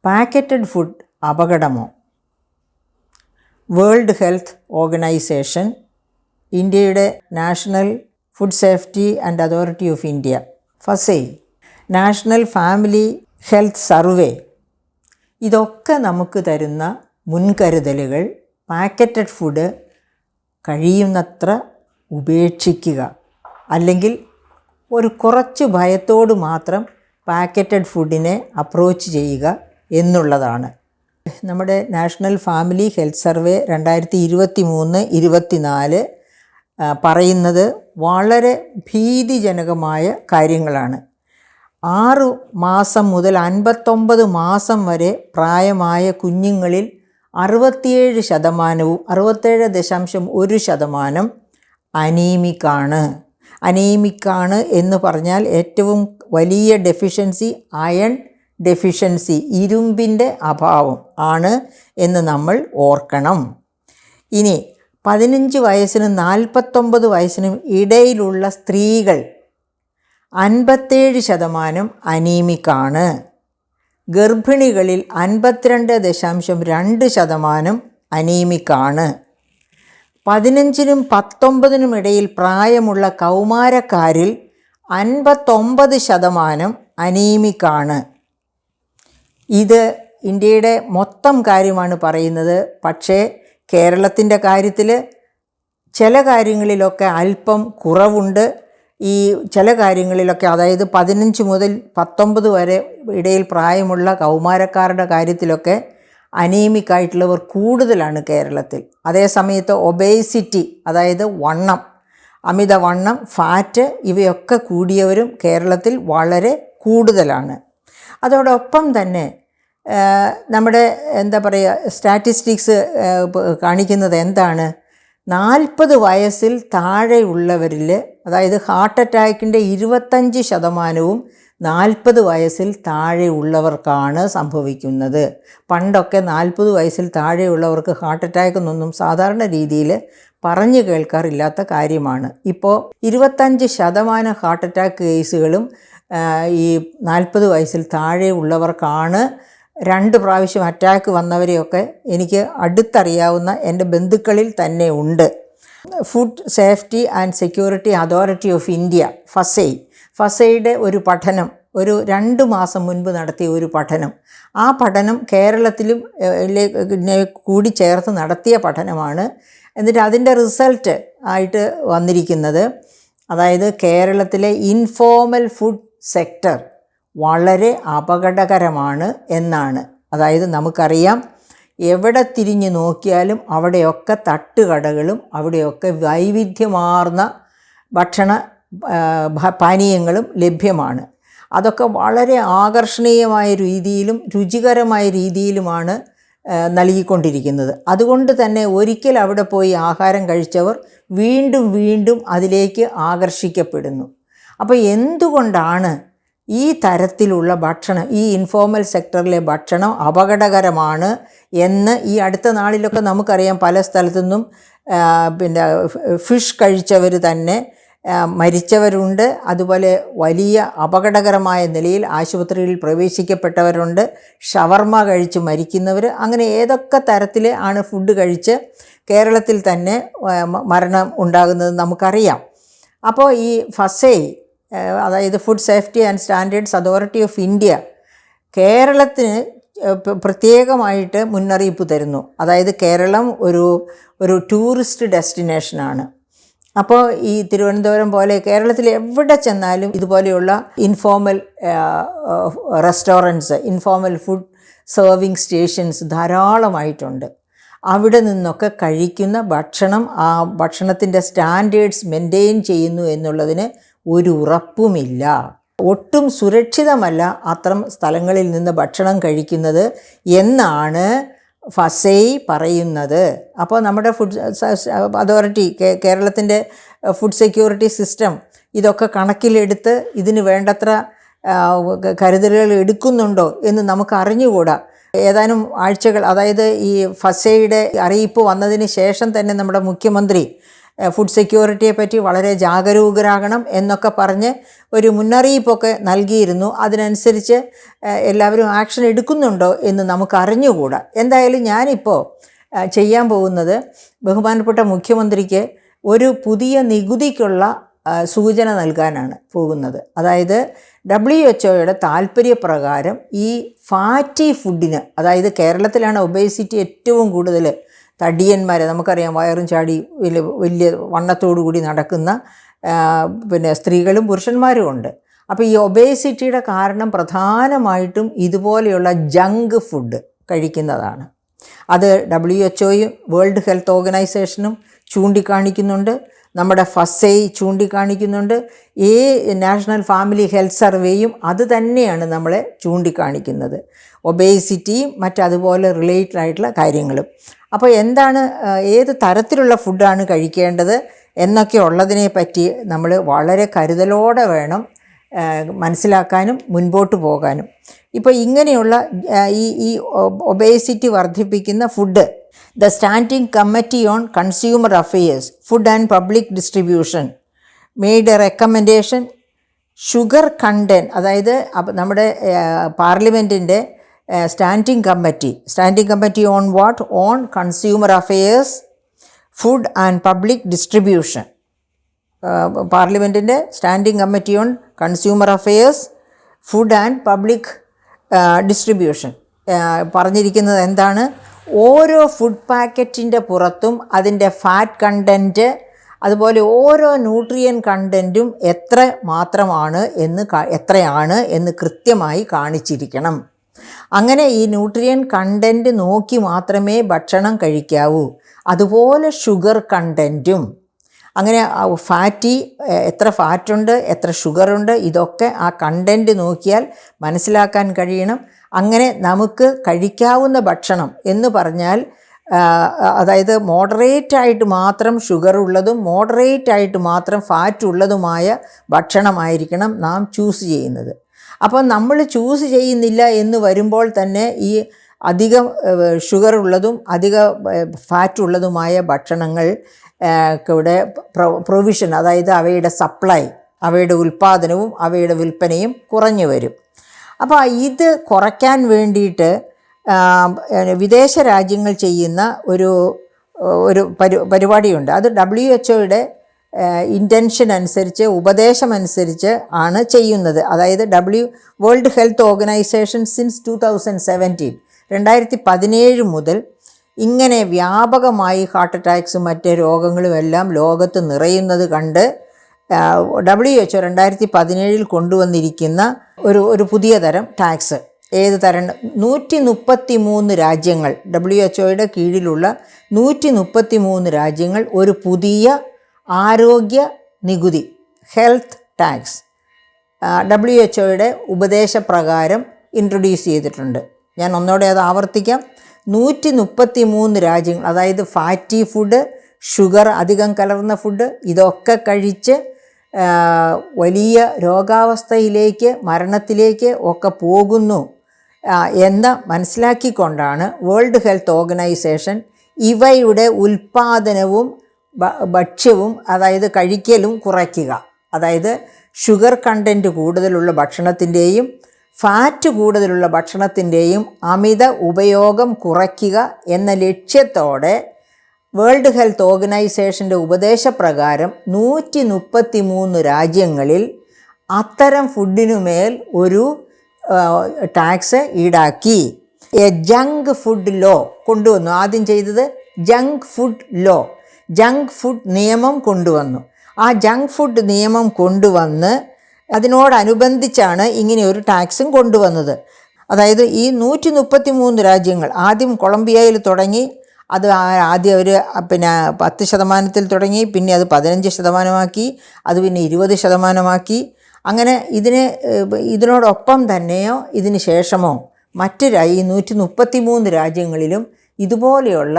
Packeted food അപകടമോ? World Health Organization, ഇന്ത്യയുടെ National Food Safety and Authority of India, FSSAI, National Family Health Survey, ഇതൊക്കെ നമുക്ക് തരുന്ന മുൻകരുതലുകൾ പാക്കറ്റഡ് ഫുഡ് കഴിയുന്നത്ര ഉപേക്ഷിക്കുക, അല്ലെങ്കിൽ ഒരു കുറച്ച് ഭയത്തോട് മാത്രം പാക്കറ്റഡ് ഫുഡിനെ അപ്രോച്ച് ചെയ്യുക എന്നുള്ളതാണ്. നമ്മുടെ നാഷണൽ ഫാമിലി ഹെൽത്ത് സർവേ 2023-24 പറയുന്നത് വളരെ ഭീതിജനകമായ കാര്യങ്ങളാണ്. 6 മാസം മുതൽ 59 മാസം വരെ പ്രായമായ കുഞ്ഞുങ്ങളിൽ 67%, 67.1% അനീമിക്കാണ്. അനീമിക്കാണ് എന്ന് പറഞ്ഞാൽ ഏറ്റവും വലിയ ഡെഫിഷ്യൻസി അയൺ ഡെഫിഷ്യൻസി, ഇരുമ്പിൻ്റെ അഭാവം ആണ് എന്ന് നമ്മൾ ഓർക്കണം. ഇനി 15 വയസ്സിനും 49 വയസ്സിനും ഇടയിലുള്ള സ്ത്രീകൾ 57% അനീമിക്കാണ്. ഗർഭിണികളിൽ 52.2% അനീമിക്കാണ്. 15നും 19നും ഇടയിൽ പ്രായമുള്ള കൗമാരക്കാരിൽ 59% അനീമിക്കാണ്. ഇത് ഇന്ത്യയുടെ മൊത്തം കാര്യമാണ് പറയുന്നത്. പക്ഷേ കേരളത്തിൻ്റെ കാര്യത്തിൽ ചില കാര്യങ്ങളിലൊക്കെ അല്പം കുറവുണ്ട്. ഈ ചില കാര്യങ്ങളിലൊക്കെ, അതായത് 15 മുതൽ 19 വരെ ഇടയിൽ പ്രായമുള്ള കൗമാരക്കാരുടെ കാര്യത്തിലൊക്കെ അനീമിക്കായിട്ടുള്ളവർ കൂടുതലാണ് കേരളത്തിൽ. അതേസമയത്ത് ഒബേസിറ്റി, അതായത് വണ്ണം, അമിതവണ്ണം, ഫാറ്റ്, ഇവയൊക്കെ കൂടിയവരും കേരളത്തിൽ വളരെ കൂടുതലാണ്. അതോടൊപ്പം തന്നെ നമ്മുടെ സ്റ്റാറ്റിസ്റ്റിക്സ് കാണിക്കുന്നത് എന്താണ്? 40 വയസ്സിൽ താഴെയുള്ളവരിൽ, അതായത് ഹാർട്ട് അറ്റാക്കിൻ്റെ 25% 40 വയസ്സിൽ താഴെയുള്ളവർക്കാണ് സംഭവിക്കുന്നത്. പണ്ടൊക്കെ 40 വയസ്സിൽ താഴെയുള്ളവർക്ക് ഹാർട്ട് അറ്റാക്ക് എന്നൊന്നും സാധാരണ രീതിയിൽ പറഞ്ഞു കേൾക്കാറില്ലാത്ത കാര്യമാണ്. ഇപ്പോൾ 25% ഹാർട്ട് അറ്റാക്ക് കേസുകളും ഈ 40 വയസ്സിൽ താഴെയുള്ളവർക്കാണ്. 2 പ്രാവശ്യം അറ്റാക്ക് വന്നവരെയൊക്കെ എനിക്ക് അടുത്തറിയാവുന്ന എൻ്റെ ബന്ധുക്കളിൽ തന്നെ ഉണ്ട്. Food Safety and Security Authority of India, ഫസൈയുടെ ഒരു പഠനം, ഒരു 2 മാസം മുൻപ് നടത്തിയ ഒരു പഠനം, ആ പഠനം കേരളത്തിലും കൂടി ചേർത്ത് നടത്തിയ പഠനമാണ്. എന്നിട്ട് അതിൻ്റെ റിസൾട്ട് ആയിട്ട് വന്നിരിക്കുന്നത്, അതായത് കേരളത്തിലെ ഇൻഫോർമൽ ഫുഡ് സെക്ടർ വളരെ അപകടകരമാണ് എന്നാണ്. അതായത് നമുക്കറിയാം, എവിടെ തിരിഞ്ഞ് നോക്കിയാലും അവിടെയൊക്കെ തട്ടുകടകളും അവിടെയൊക്കെ വൈവിധ്യമാർന്ന ഭക്ഷണ പാനീയങ്ങളും ലഭ്യമാണ്. അതൊക്കെ വളരെ ആകർഷണീയമായ രീതിയിലും രുചികരമായ രീതിയിലുമാണ് നൽകിക്കൊണ്ടിരിക്കുന്നത്. അതുകൊണ്ട് തന്നെ ഒരിക്കൽ അവിടെ പോയി ആഹാരം കഴിച്ചവർ വീണ്ടും വീണ്ടും അതിലേക്ക് ആകർഷിക്കപ്പെടുന്നു. അപ്പോൾ എന്തുകൊണ്ടാണ് ഈ തരത്തിലുള്ള ഭക്ഷണം, ഈ ഇൻഫോർമൽ സെക്ടറിലെ ഭക്ഷണം അപകടകരമാണ് എന്ന് ഈ അടുത്ത നാളിലൊക്കെ നമുക്കറിയാം. പല സ്ഥലത്തു നിന്നും ഫിഷ് കഴിച്ചവർ തന്നെ മരിച്ചവരുണ്ട്. അതുപോലെ വലിയ അപകടകരമായ നിലയിൽ ആശുപത്രിയിൽ പ്രവേശിക്കപ്പെട്ടവരുണ്ട്. ഷവർമ കഴിച്ച് മരിക്കുന്നവർ, അങ്ങനെ ഏതൊക്കെ തരത്തിൽ ആണ് ഫുഡ് കഴിച്ച് കേരളത്തിൽ തന്നെ മരണം ഉണ്ടാകുന്നത് നമുക്കറിയാം. അപ്പോൾ ഈ ഫസൈ, അതായത് food Safety and standards authority of India, കേരളത്തിന് പ്രത്യേകമായിട്ട് മുന്നറിയിപ്പ് തരുന്നു. അതായത് കേരളം ഒരു ടൂറിസ്റ്റ് ഡെസ്റ്റിനേഷനാണ്. അപ്പോൾ ഈ തിരുവനന്തപുരം പോലെ കേരളത്തിൽ എവിടെ ചെന്നാലും ഇതുപോലെയുള്ള informal restaurants, informal food serving stations ധാരാളമായിട്ടുണ്ട്. അവിടെ നിന്നൊക്കെ കഴിക്കുന്ന ഭക്ഷണം, ആ ഭക്ഷണത്തിൻ്റെ സ്റ്റാൻഡേർഡ്സ് മെയിൻറ്റെയിൻ ചെയ്യുന്നു എന്നുള്ളതിന് ഒരു ഉറപ്പുമില്ല. ഒട്ടും സുരക്ഷിതമല്ല അത്തരം സ്ഥലങ്ങളിൽ നിന്ന് ഭക്ഷണം കഴിക്കുന്നത് എന്നാണ് ഫസൈ പറയുന്നത്. അപ്പോൾ നമ്മുടെ ഫുഡ് അതോറിറ്റി, കേരളത്തിൻ്റെ ഫുഡ് സെക്യൂരിറ്റി സിസ്റ്റം ഇതൊക്കെ കണക്കിലെടുത്ത് ഇതിന് വേണ്ടത്ര കരുതലുകൾ എടുക്കുന്നുണ്ടോ എന്ന് നമുക്ക് അറിഞ്ഞുകൂടാ. ഏതാനും ആഴ്ചകൾ, അതായത് ഈ ഫസൈയുടെ അറിയിപ്പ് വന്നതിന് ശേഷം തന്നെ നമ്മുടെ മുഖ്യമന്ത്രി ഫുഡ് സെക്യൂരിറ്റിയെ പറ്റി വളരെ ജാഗരൂകരാകണം എന്നൊക്കെ പറഞ്ഞ് ഒരു മുന്നറിയിപ്പൊക്കെ നൽകിയിരുന്നു. അതിനനുസരിച്ച് എല്ലാവരും ആക്ഷൻ എടുക്കുന്നുണ്ടോ എന്ന് നമുക്ക് അറിഞ്ഞുകൂടാ. എന്തായാലും ഞാനിപ്പോൾ ചെയ്യാൻ പോകുന്നത് ബഹുമാനപ്പെട്ട മുഖ്യമന്ത്രിക്ക് ഒരു പുതിയ നികുതിക്കുള്ള സൂചന നൽകാനാണ് പോകുന്നത്. അതായത് WHO താല്പര്യപ്രകാരം ഈ ഫാറ്റി ഫുഡിന്, അതായത് കേരളത്തിലാണ് ഒബേസിറ്റി ഏറ്റവും കൂടുതൽ, തടിയന്മാരെ നമുക്കറിയാം, വയറും ചാടി വലിയ വണ്ണത്തോടു കൂടി നടക്കുന്ന സ്ത്രീകളും പുരുഷന്മാരും ഉണ്ട്. അപ്പോൾ ഈ ഒബേസിറ്റിയുടെ കാരണം പ്രധാനമായിട്ടും ഇതുപോലെയുള്ള ജങ്ക് ഫുഡ് കഴിക്കുന്നതാണ്. അത് WHO-യും വേൾഡ് ഹെൽത്ത് ഓർഗനൈസേഷനും ചൂണ്ടിക്കാണിക്കുന്നുണ്ട്, നമ്മുടെ FSSAI ചൂണ്ടിക്കാണിക്കുന്നുണ്ട്, നാഷണൽ ഫാമിലി ഹെൽത്ത് സർവേയും അത് തന്നെയാണ് നമ്മളെ ചൂണ്ടിക്കാണിക്കുന്നത്, ഒബേസിറ്റിയും മറ്റതുപോലെ റിലേറ്റഡ് ആയിട്ടുള്ള കാര്യങ്ങളും. അപ്പോൾ എന്താണ്, ഏത് തരത്തിലുള്ള ഫുഡാണ് കഴിക്കേണ്ടത് എന്നൊക്കെ ഉള്ളതിനെ പറ്റി നമ്മൾ വളരെ കരുതലോടെ വേണം മനസ്സിലാക്കാനും മുൻപോട്ട് പോകാനും. ഇപ്പോൾ ഇങ്ങനെയുള്ള ഈ ഒബേസിറ്റി വർദ്ധിപ്പിക്കുന്ന food, the standing committee on consumer affairs, food and public distribution made a recommendation sugar content, അതായത് നമ്മുടെ പാർലമെൻറ്റിൻ്റെ standing committee on what, on consumer affairs, food and public distribution, പാർലമെൻറ്റിൻ്റെ standing committee on consumer affairs, food and public distribution പറഞ്ഞിരിക്കുന്നത് എന്താണ്, ഓരോ food പാക്കറ്റിൻ്റെ പുറത്തും അതിൻ്റെ fat content, അതുപോലെ ഓരോ ന്യൂട്രിയൻ കണ്ടൻറ്റും എത്രയാണ് എന്ന് കൃത്യമായി കാണിച്ചിരിക്കണം. അങ്ങനെ ഈ ന്യൂട്രിയൻ കണ്ടൻറ്റ് നോക്കി മാത്രമേ ഭക്ഷണം കഴിക്കാവൂ. അതുപോലെ ഷുഗർ കണ്ടൻറ്റും, അങ്ങനെ ഫാറ്റി, എത്ര ഫാറ്റുണ്ട്, എത്ര ഷുഗറുണ്ട്, ഇതൊക്കെ ആ കണ്ടൻറ്റ് നോക്കിയാൽ മനസ്സിലാക്കാൻ കഴിയണം. അങ്ങനെ നമുക്ക് കഴിക്കാവുന്ന ഭക്ഷണം എന്ന് പറഞ്ഞാൽ, അതായത് മോഡറേറ്റായിട്ട് മാത്രം ഷുഗർ ഉള്ളതും മോഡറേറ്റായിട്ട് മാത്രം ഫാറ്റ് ഉള്ളതുമായ ഭക്ഷണമായിരിക്കണം നാം ചൂസ് ചെയ്യുന്നത്. അപ്പോൾ നമ്മൾ ചൂസ് ചെയ്യുന്നില്ല എന്ന് വരുമ്പോൾ തന്നെ ഈ അധികം ഷുഗർ ഉള്ളതും അധിക ഫാറ്റ് ഉള്ളതുമായ ഭക്ഷണങ്ങൾ ഇവിടെ പ്രൊവിഷൻ, അതായത് അവയുടെ സപ്ലൈ, അവയുടെ ഉൽപ്പാദനവും അവയുടെ വിൽപ്പനയും കുറഞ്ഞു വരും. അപ്പോൾ ഇത് കുറയ്ക്കാൻ വേണ്ടിയിട്ട് വിദേശ രാജ്യങ്ങൾ ചെയ്യുന്ന ഒരു പരിപാടിയുണ്ട്. അത് WHO-യുടെ ഇൻറ്റൻഷൻ അനുസരിച്ച്, ഉപദേശമനുസരിച്ച് ആണ് ചെയ്യുന്നത്. അതായത് വേൾഡ് ഹെൽത്ത് ഓർഗനൈസേഷൻ സിൻസ് 2017 മുതൽ ഇങ്ങനെ വ്യാപകമായി ഹാർട്ട് അറ്റാക്സും മറ്റ് രോഗങ്ങളും എല്ലാം ലോകത്ത് നിറയുന്നത് കണ്ട് WHO 2017 കൊണ്ടുവന്നിരിക്കുന്ന ഒരു പുതിയ തരം ടാക്സ്, ഏത് തരം, 133 രാജ്യങ്ങൾ, WHO-യുടെ കീഴിലുള്ള 133 രാജ്യങ്ങൾ ഒരു പുതിയ ആരോഗ്യ നികുതി, ഹെൽത്ത് ടാക്സ്, WHO-യുടെ ഉപദേശപ്രകാരം ഇൻട്രൊഡ്യൂസ് ചെയ്തിട്ടുണ്ട്. ഞാൻ ഒന്നോടെ അത് ആവർത്തിക്കാം. 133 രാജ്യങ്ങൾ, അതായത് ഫാറ്റി ഫുഡ്, ഷുഗർ അധികം കലർന്ന ഫുഡ്, ഇതൊക്കെ കഴിച്ച് വലിയ രോഗാവസ്ഥയിലേക്ക്, മരണത്തിലേക്ക് ഒക്കെ പോകുന്നു എന്ന് മനസ്സിലാക്കിക്കൊണ്ടാണ് വേൾഡ് ഹെൽത്ത് ഓർഗനൈസേഷൻ ഇവയുടെ ഉൽപ്പാദനവും ഭക്ഷ്യവും, അതായത് കഴിക്കലും കുറയ്ക്കുക, അതായത് ഷുഗർ കണ്ടൻറ്റ് കൂടുതലുള്ള ഭക്ഷണത്തിൻ്റെയും ഫാറ്റ് കൂടുതലുള്ള ഭക്ഷണത്തിൻ്റെയും അമിത ഉപയോഗം കുറയ്ക്കുക എന്ന ലക്ഷ്യത്തോടെ വേൾഡ് ഹെൽത്ത് ഓർഗനൈസേഷൻ്റെ ഉപദേശപ്രകാരം 133 രാജ്യങ്ങളിൽ അത്തരം ഫുഡിനുമേൽ ഒരു ടാക്സ് ഈടാക്കി. ജങ്ക് ഫുഡ് ലോ കൊണ്ടുവന്നു. ആദ്യം ചെയ്തത് ജങ്ക് ഫുഡ് നിയമം കൊണ്ടുവന്നു. ആ ജങ്ക് ഫുഡ് നിയമം കൊണ്ടുവന്ന് അതിനോടനുബന്ധിച്ചാണ് ഇങ്ങനെ ഒരു ടാക്സും കൊണ്ടുവന്നത്. അതായത് ഈ 133 രാജ്യങ്ങൾ ആദ്യം കൊളംബിയയിൽ തുടങ്ങി. അത് ആദ്യം അവർ 10% തുടങ്ങി, പിന്നെ അത് 15% അത് പിന്നെ 20% അങ്ങനെ ഇതിനോടൊപ്പം തന്നെയോ ഇതിന് ശേഷമോ മറ്റ് ഈ 133 രാജ്യങ്ങളിലും ഇതുപോലെയുള്ള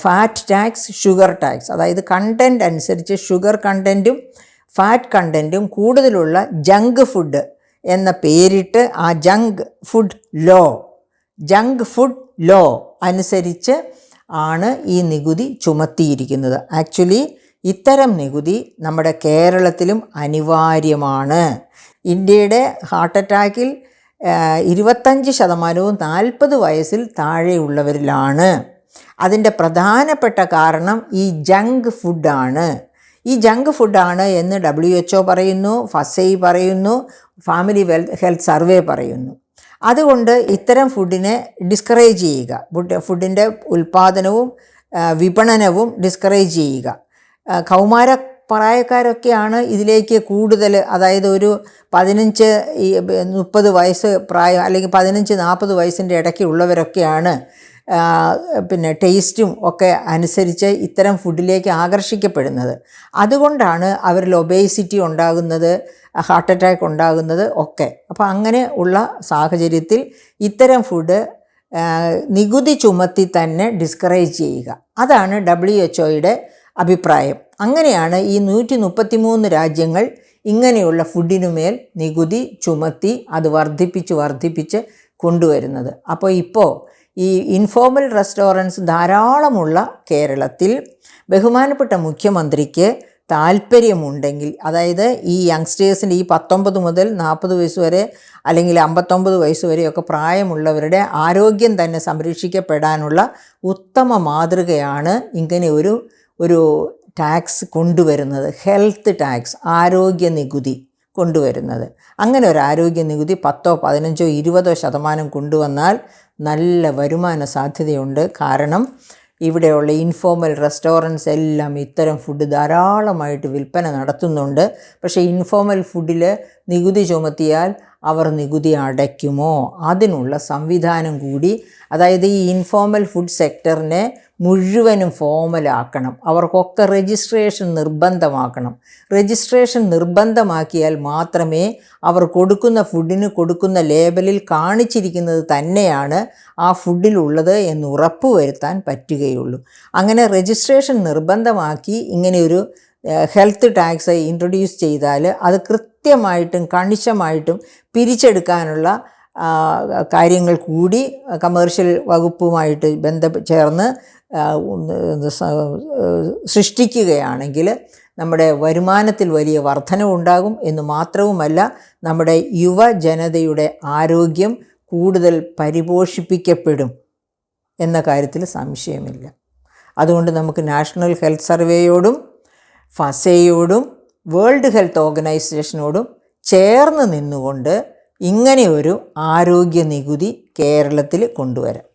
ഫാറ്റ് ടാക്സ്, ഷുഗർ ടാക്സ്, അതായത് കണ്ടൻറ്റ് അനുസരിച്ച് ഷുഗർ കണ്ടൻറ്റും ഫാറ്റ് കണ്ടൻറ്റും കൂടുതലുള്ള ജങ്ക് ഫുഡ് എന്ന പേരിട്ട് ആ ജങ്ക് ഫുഡ് ലോ അനുസരിച്ച് ആണ് ഈ നികുതി ചുമത്തിയിരിക്കുന്നത്. ആക്ച്വലി ഇത്തരം നികുതി നമ്മുടെ കേരളത്തിലും അനിവാര്യമാണ്. ഇന്ത്യയുടെ ഹാർട്ട് അറ്റാക്കിൽ 25% 40 വയസ്സിൽ താഴെയുള്ളവരിലാണ്. അതിൻ്റെ പ്രധാനപ്പെട്ട കാരണം ഈ ജങ്ക് ഫുഡാണ്. ഈ ജങ്ക് ഫുഡാണ് എന്ന് WHO പറയുന്നു, ഫസൈ പറയുന്നു, ഫാമിലി ഹെൽത്ത് സർവേ പറയുന്നു. അതുകൊണ്ട് ഇത്തരം ഫുഡിനെ ഡിസ്കറേജ് ചെയ്യുക, ഫുഡിൻ്റെ ഉൽപ്പാദനവും വിപണനവും ഡിസ്കറേജ് ചെയ്യുക. കൗമാര പ്രായക്കാരൊക്കെയാണ് ഇതിലേക്ക് കൂടുതൽ, അതായത് ഒരു 15-30 വയസ്സ് പ്രായം അല്ലെങ്കിൽ 15-40 വയസ്സിൻ്റെ ഇടയ്ക്ക് ഉള്ളവരൊക്കെയാണ് പിന്നെ ടേസ്റ്റും ഒക്കെ അനുസരിച്ച് ഇത്തരം ഫുഡിലേക്ക് ആകർഷിക്കപ്പെടുന്നത്. അതുകൊണ്ടാണ് അവരിൽ ഒബേസിറ്റി ഉണ്ടാകുന്നത്, ഹാർട്ട് അറ്റാക്ക് ഉണ്ടാകുന്നത് ഒക്കെ. അപ്പോൾ അങ്ങനെ ഉള്ള സാഹചര്യത്തിൽ ഇത്തരം ഫുഡ് നികുതി ചുമത്തി തന്നെ ഡിസ്കറേജ് ചെയ്യുക, അതാണ് WHO അഭിപ്രായം. അങ്ങനെയാണ് ഈ 133 രാജ്യങ്ങൾ ഇങ്ങനെയുള്ള ഫുഡിനുമേൽ നികുതി ചുമത്തി അത് വർദ്ധിപ്പിച്ച് കൊണ്ടുവരുന്നത്. അപ്പോൾ ഇപ്പോൾ ഈ ഇൻഫോർമൽ റെസ്റ്റോറൻറ്റ്സ് ധാരാളമുള്ള കേരളത്തിൽ ബഹുമാനപ്പെട്ട മുഖ്യമന്ത്രിക്ക് താല്പര്യമുണ്ടെങ്കിൽ, അതായത് ഈ യങ്സ്റ്റേഴ്സിൻ്റെ ഈ 19 മുതൽ 40 വയസ്സ് വരെ അല്ലെങ്കിൽ 59 വയസ്സ് വരെയൊക്കെ പ്രായമുള്ളവരുടെ ആരോഗ്യം തന്നെ സംരക്ഷിക്കപ്പെടാനുള്ള ഉത്തമ മാതൃകയാണ് ഇങ്ങനെ ഒരു ടാക്സ് കൊണ്ടുവരുന്നത്, ഹെൽത്ത് ടാക്സ്, ആരോഗ്യ നികുതി കൊണ്ടുവരുന്നത്. അങ്ങനെ ഒരു ആരോഗ്യ നികുതി 10, 15, 20% കൊണ്ടുവന്നാൽ നല്ല വരുമാന സാധ്യതയുണ്ട്. കാരണം ഇവിടെയുള്ള ഇൻഫോർമൽ റെസ്റ്റോറൻറ്റ്സ് എല്ലാം ഇത്തരം ഫുഡ് ധാരാളമായിട്ട് വിൽപ്പന നടത്തുന്നുണ്ട്. പക്ഷേ ഇൻഫോർമൽ ഫുഡിൽ നികുതി ചുമത്തിയാൽ അവർ നികുതി അടയ്ക്കുമോ? അതിനുള്ള സംവിധാനം കൂടി, അതായത് ഈ ഇൻഫോർമൽ ഫുഡ് സെക്ടറിനെ മുഴുവനും ഫോമലാക്കണം, അവർക്കൊക്കെ രജിസ്ട്രേഷൻ നിർബന്ധമാക്കണം. രജിസ്ട്രേഷൻ നിർബന്ധമാക്കിയാൽ മാത്രമേ അവർ കൊടുക്കുന്ന ഫുഡിന് കൊടുക്കുന്ന ലേബലിൽ കാണിച്ചിരിക്കുന്നത് തന്നെയാണ് ആ ഫുഡിലുള്ളത് എന്ന് ഉറപ്പുവരുത്താൻ പറ്റുകയുള്ളൂ. അങ്ങനെ രജിസ്ട്രേഷൻ നിർബന്ധമാക്കി ഇങ്ങനെയൊരു ഹെൽത്ത് ടാക്സ് ഇൻട്രൊഡ്യൂസ് ചെയ്താൽ അത് കൃത്യമായിട്ടും കണിശമായിട്ടും പിരിച്ചെടുക്കാനുള്ള കാര്യങ്ങൾ കൂടി കമേഴ്ഷ്യൽ വകുപ്പുമായിട്ട് ചേർന്ന് സൃഷ്ടിക്കുകയാണെങ്കിൽ നമ്മുടെ വരുമാനത്തിൽ വലിയ വർധനവുണ്ടാകും എന്ന് മാത്രവുമല്ല, നമ്മുടെ യുവജനതയുടെ ആരോഗ്യം കൂടുതൽ പരിപോഷിപ്പിക്കപ്പെടും എന്ന കാര്യത്തിൽ സംശയമില്ല. അതുകൊണ്ട് നമുക്ക് നാഷണൽ ഹെൽത്ത് സർവേയോടും ഫസയോടും വേൾഡ് ഹെൽത്ത് ഓർഗനൈസേഷനോടും ചേർന്ന് നിന്നുകൊണ്ട് ഇങ്ങനെയൊരു ആരോഗ്യ നികുതി കേരളത്തിൽ കൊണ്ടുവരാം.